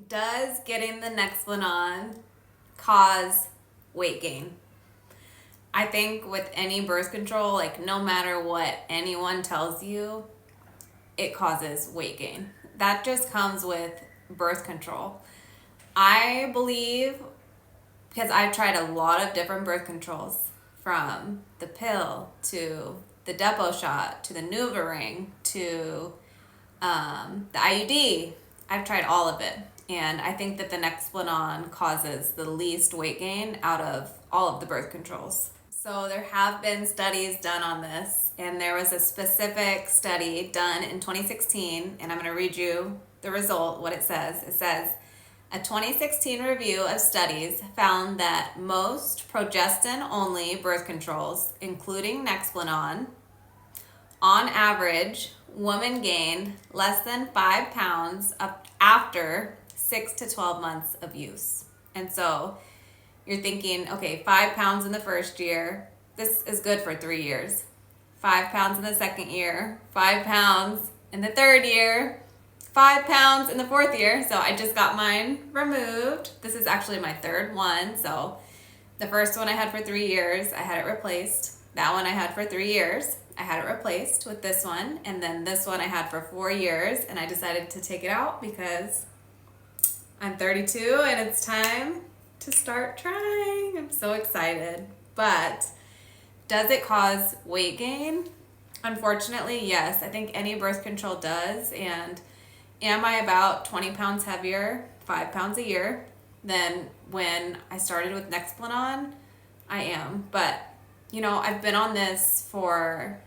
Does getting the Nexplanon cause weight gain? I think with any birth control, like no matter what anyone tells you, it causes weight gain. That just comes with birth control. I believe, because I've tried a lot of different birth controls, from the pill to the depot shot to the NuvaRing to the IUD. I've tried all of it. And I think that the Nexplanon causes the least weight gain out of all of the birth controls. So there have been studies done on this, and there was a specific study done in 2016, and I'm going to read you the result, what it says. It says, a 2016 review of studies found that most progestin-only birth controls, including Nexplanon, on average, women gained less than 5 pounds after 6 to 12 months of use. And so you're thinking, okay, 5 pounds in the first year, this is good for 3 years. 5 pounds in the second year, 5 pounds in the third year, 5 pounds in the fourth year. So I just got mine removed. This is actually my third one. So the first one I had for 3 years, I had it replaced. That one I had for 3 years. I had it replaced with this one, and then this one I had for 4 years, and I decided to take it out because I'm 32 and it's time to start trying. I'm so excited. But does it cause weight gain? Unfortunately, yes. I think any birth control does. And am I about 20 pounds heavier, 5 pounds a year, than when I started with Nexplanon? I am. But, you know, I've been on this for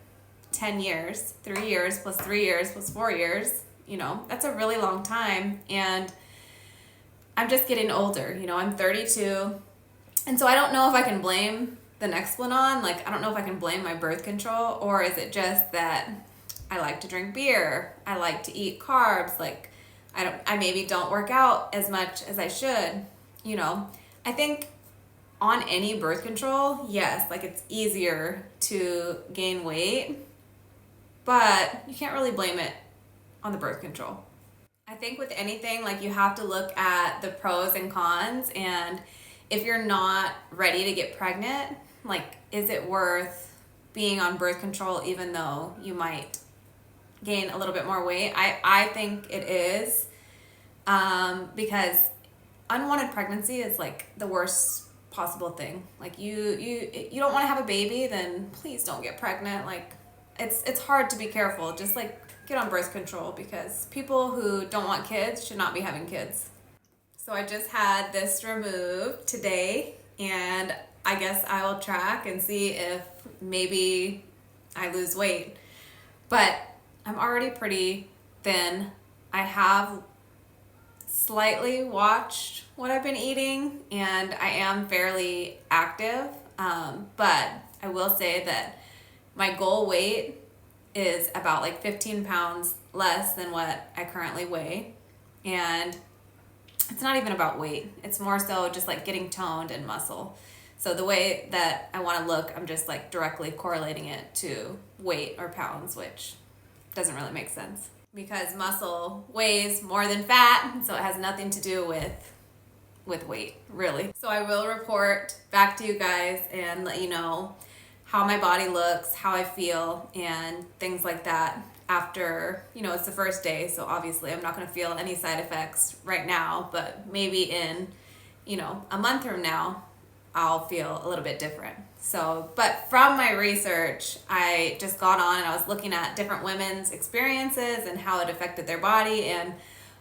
10 years, 3 years plus 3 years plus 4 years. You know, that's a really long time. And I'm just getting older. You know, I'm 32. And so I don't know if I can blame the Nexplanon. Like, I don't know if I can blame my birth control, or is it just that I like to drink beer, I like to eat carbs, like I maybe don't work out as much as I should. You know, I think on any birth control, yes, like it's easier to gain weight, but you can't really blame it on the birth control. I think with anything, like you have to look at the pros and cons, and if you're not ready to get pregnant, like, is it worth being on birth control even though you might gain a little bit more weight? I think it is, because unwanted pregnancy is like the worst possible thing. Like you don't want to have a baby, then please don't get pregnant. Like it's hard to be careful. Just like get on birth control, because people who don't want kids should not be having kids. So I just had this removed today, and I guess I will track and see if maybe I lose weight. But I'm already pretty thin. I have slightly watched what I've been eating, and I am fairly active. But I will say that my goal weight is about like 15 pounds less than what I currently weigh. And it's not even about weight. It's more so just like getting toned and muscle. So the way that I want to look, I'm just like directly correlating it to weight or pounds, which doesn't really make sense, because muscle weighs more than fat, so it has nothing to do with weight, really. So I will report back to you guys and let you know how my body looks, how I feel, and things like that after, you know, it's the first day, so obviously I'm not going to feel any side effects right now, but maybe in, you know, a month from now, I'll feel a little bit different. So, but from my research, I just got on and I was looking at different women's experiences and how it affected their body, and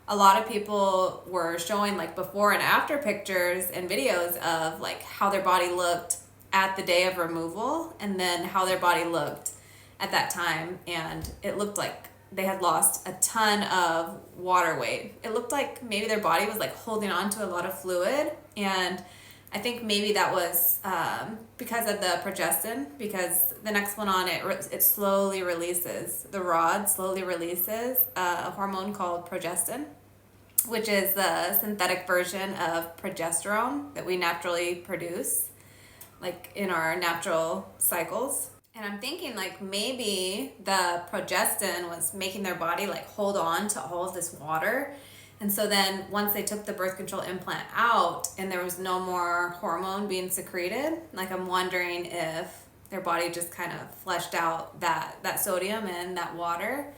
a lot of people were showing like before and after pictures and videos of like how their body looked at the day of removal, and then how their body looked at that time, and it looked like they had lost a ton of water weight. It looked like maybe their body was like holding on to a lot of fluid, and I think maybe that was because of the progestin, because the next one on it slowly releases, the rod slowly releases a hormone called progestin, which is the synthetic version of progesterone that we naturally produce, like in our natural cycles. And I'm thinking like maybe the progestin was making their body like hold on to all of this water, And so then once they took the birth control implant out and there was no more hormone being secreted, like I'm wondering if their body just kind of flushed out that sodium and that water.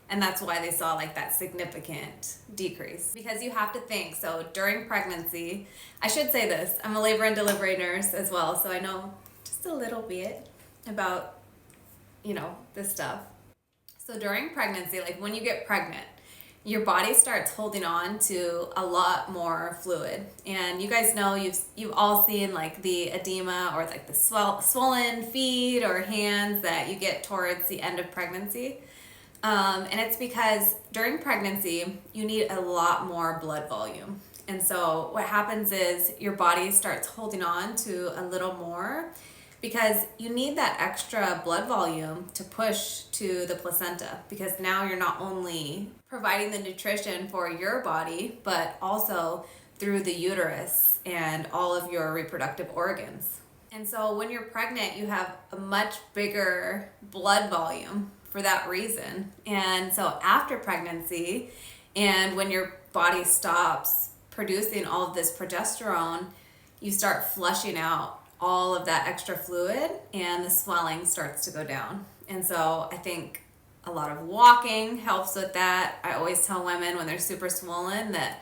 And that's why they saw like that significant decrease. Because you have to think, so during pregnancy, I should say this, I'm a labor and delivery nurse as well, so I know just a little bit about, this stuff. So during pregnancy, like when you get pregnant, your body starts holding on to a lot more fluid. And you guys know, you've all seen like the edema or like the swollen feet or hands that you get towards the end of pregnancy. And it's because during pregnancy, you need a lot more blood volume. And so what happens is your body starts holding on to a little more because you need that extra blood volume to push to the placenta, because now you're not only providing the nutrition for your body, but also through the uterus and all of your reproductive organs. And so when you're pregnant, you have a much bigger blood volume for that reason. And so after pregnancy, and when your body stops producing all of this progesterone, you start flushing out all of that extra fluid and the swelling starts to go down. And so I think a lot of walking helps with that. I always tell women when they're super swollen that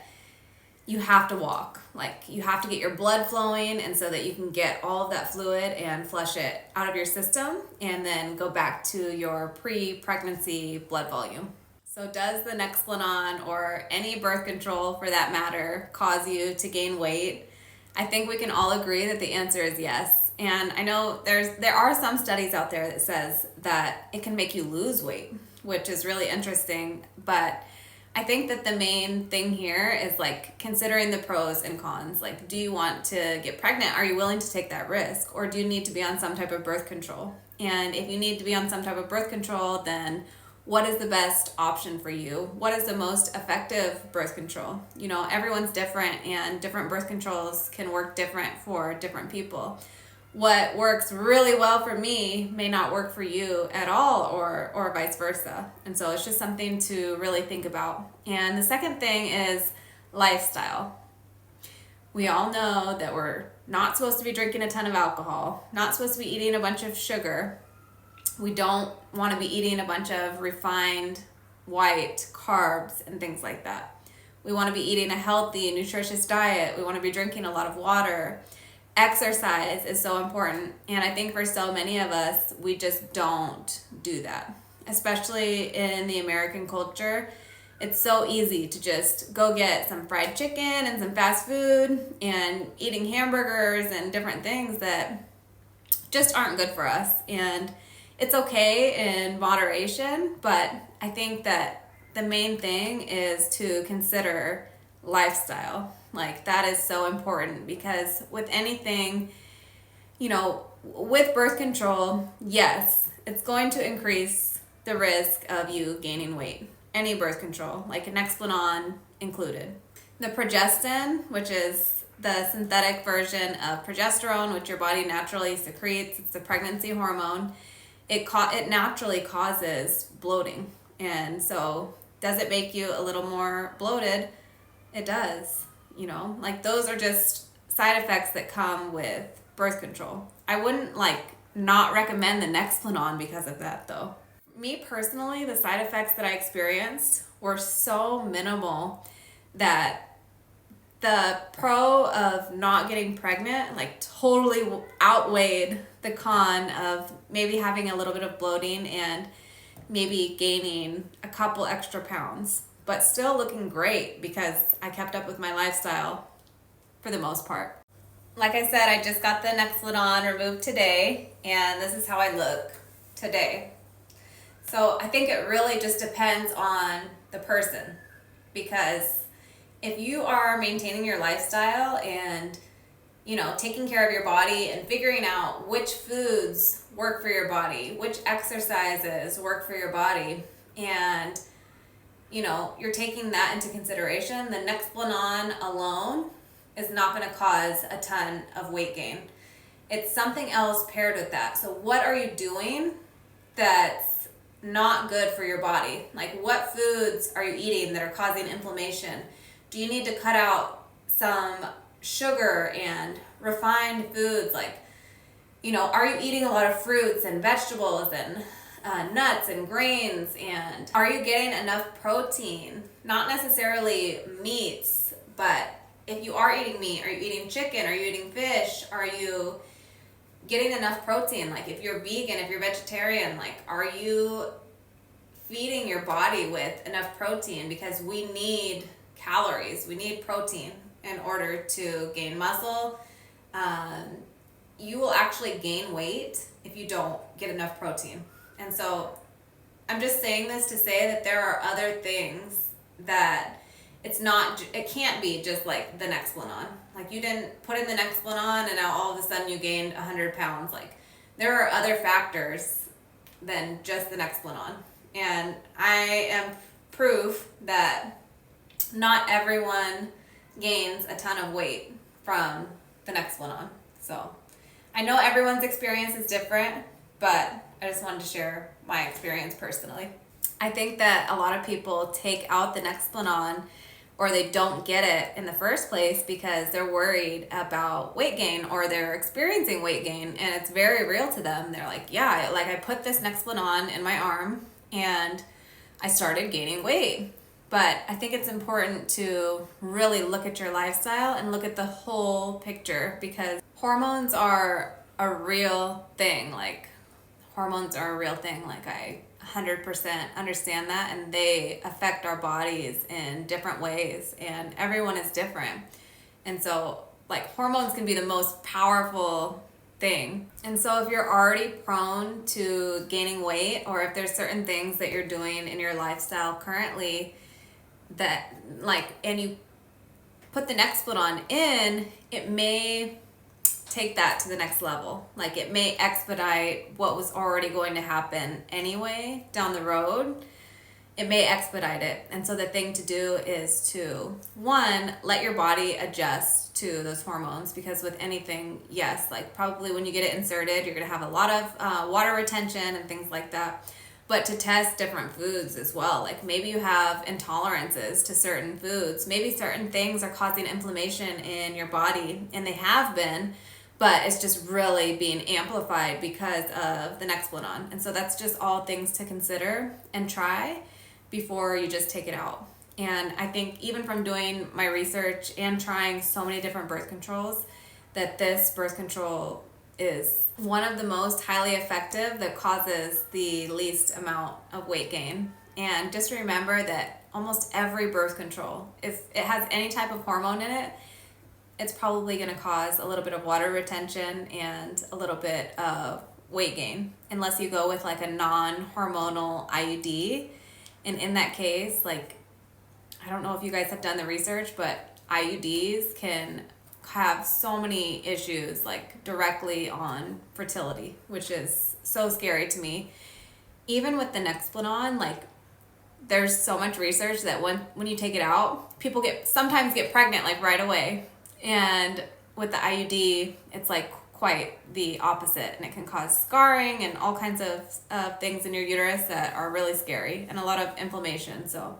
you have to walk. Like you have to get your blood flowing, and so that you can get all of that fluid and flush it out of your system and then go back to your pre-pregnancy blood volume. So does the Nexplanon, or any birth control for that matter, cause you to gain weight? I think we can all agree that the answer is yes. And I know there are some studies out there that says that it can make you lose weight, which is really interesting. But I think that the main thing here is like considering the pros and cons. Like, do you want to get pregnant? Are you willing to take that risk? Or do you need to be on some type of birth control? And if you need to be on some type of birth control, then what is the best option for you? What is the most effective birth control? Everyone's different, and different birth controls can work different for different people. What works really well for me may not work for you at all, or vice versa. And so it's just something to really think about. And the second thing is lifestyle. We all know that we're not supposed to be drinking a ton of alcohol, not supposed to be eating a bunch of sugar. We don't want to be eating a bunch of refined white carbs and things like that. We want to be eating a healthy, nutritious diet. We want to be drinking a lot of water. Exercise is so important. And I think for so many of us, we just don't do that. Especially in the American culture, it's so easy to just go get some fried chicken and some fast food and eating hamburgers and different things that just aren't good for us. And it's okay in moderation, but I think that the main thing is to consider lifestyle. Like, that is so important, because with anything, with birth control, yes, it's going to increase the risk of you gaining weight. Any birth control, like Nexplanon included. The progestin, which is the synthetic version of progesterone, which your body naturally secretes, it's the pregnancy hormone. It naturally causes bloating. And so does it make you a little more bloated? It does. Like, those are just side effects that come with birth control. I wouldn't not recommend the Nexplanon because of that, though. Me personally, the side effects that I experienced were so minimal that the pro of not getting pregnant totally outweighed the con of maybe having a little bit of bloating and maybe gaining a couple extra pounds, but still looking great because I kept up with my lifestyle for the most part. Like I said, I just got the Nexplanon removed today, and this is how I look today. So I think it really just depends on the person, because if you are maintaining your lifestyle and taking care of your body and figuring out which foods work for your body, which exercises work for your body, and you're taking that into consideration, the Nexplanon alone is not going to cause a ton of weight gain. It's something else paired with that. So what are you doing that's not good for your body? Like, what foods are you eating that are causing inflammation? Do you need to cut out some sugar and refined foods? Like, you know, are you eating a lot of fruits and vegetables and nuts and grains? And are you getting enough protein? Not necessarily meats, but if you are eating meat, are you eating chicken? Are you eating fish? Are you getting enough protein? Like if you're vegan, if you're vegetarian, like are you feeding your body with enough protein? Because we need calories, we need protein in order to gain muscle. You will actually gain weight if you don't get enough protein. And so I'm just saying this to say that there are other things that it can't be just like the Nexplanon. Like you didn't put in the Nexplanon and now all of a sudden you gained 100 pounds. Like there are other factors than just the Nexplanon. And I am proof that not everyone gains a ton of weight from the Nexplanon. So I know everyone's experience is different, but I just wanted to share my experience personally. I think that a lot of people take out the Nexplanon or they don't get it in the first place because they're worried about weight gain or they're experiencing weight gain, and it's very real to them. They're like, yeah, like I put this Nexplanon in my arm and I started gaining weight. But I think it's important to really look at your lifestyle and look at the whole picture, because hormones are a real thing. Like hormones are a real thing. Like I 100% understand that, and they affect our bodies in different ways, and everyone is different. And so like hormones can be the most powerful thing. And so if you're already prone to gaining weight, or if there's certain things that you're doing in your lifestyle currently that like, and you put the Nexplanon in, it may take that to the next level. Like it may expedite what was already going to happen anyway down the road. It may expedite it. And so the thing to do is to, one, let your body adjust to those hormones, because with anything, yes, like probably when you get it inserted, you're going to have a lot of water retention and things like that. But to test different foods as well. Like maybe you have intolerances to certain foods. Maybe certain things are causing inflammation in your body, and they have been, but it's just really being amplified because of the Nexplanon. And so that's just all things to consider and try before you just take it out. And I think even from doing my research and trying so many different birth controls, that this birth control is one of the most highly effective that causes the least amount of weight gain. And just remember that almost every birth control, if it has any type of hormone in it, it's probably going to cause a little bit of water retention and a little bit of weight gain, unless you go with like a non-hormonal IUD. And in that case, like, I don't know if you guys have done the research, but IUDs can have so many issues like directly on fertility, which is so scary to me. Even with the Nexplanon, like there's so much research that when you take it out, people sometimes get pregnant like right away. And with the IUD, it's like quite the opposite, and it can cause scarring and all kinds of things in your uterus that are really scary, and a lot of inflammation. So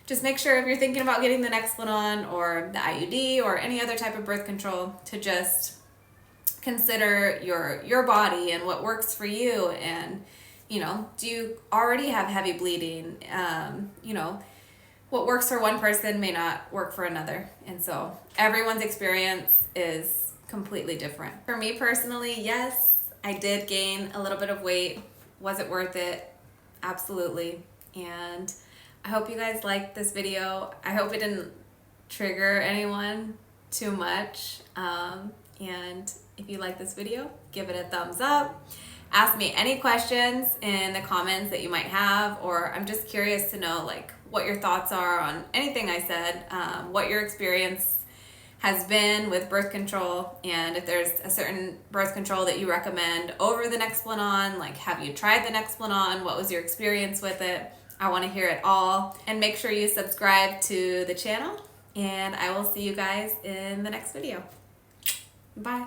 just make sure if you're thinking about getting the Nexplanon or the IUD or any other type of birth control, to just consider your body and what works for you. And, you know, do you already have heavy bleeding? You know, what works for one person may not work for another. And so everyone's experience is completely different. For me personally, yes, I did gain a little bit of weight. Was it worth it? Absolutely. And I hope you guys liked this video. I hope it didn't trigger anyone too much. And if you like this video, give it a thumbs up. Ask me any questions in the comments that you might have, or I'm just curious to know like what your thoughts are on anything I said, what your experience has been with birth control, and if there's a certain birth control that you recommend over the Nexplanon. Like, have you tried the Nexplanon? What was your experience with it? I want to hear it all. And make sure you subscribe to the channel, and I will see you guys in the next video. Bye.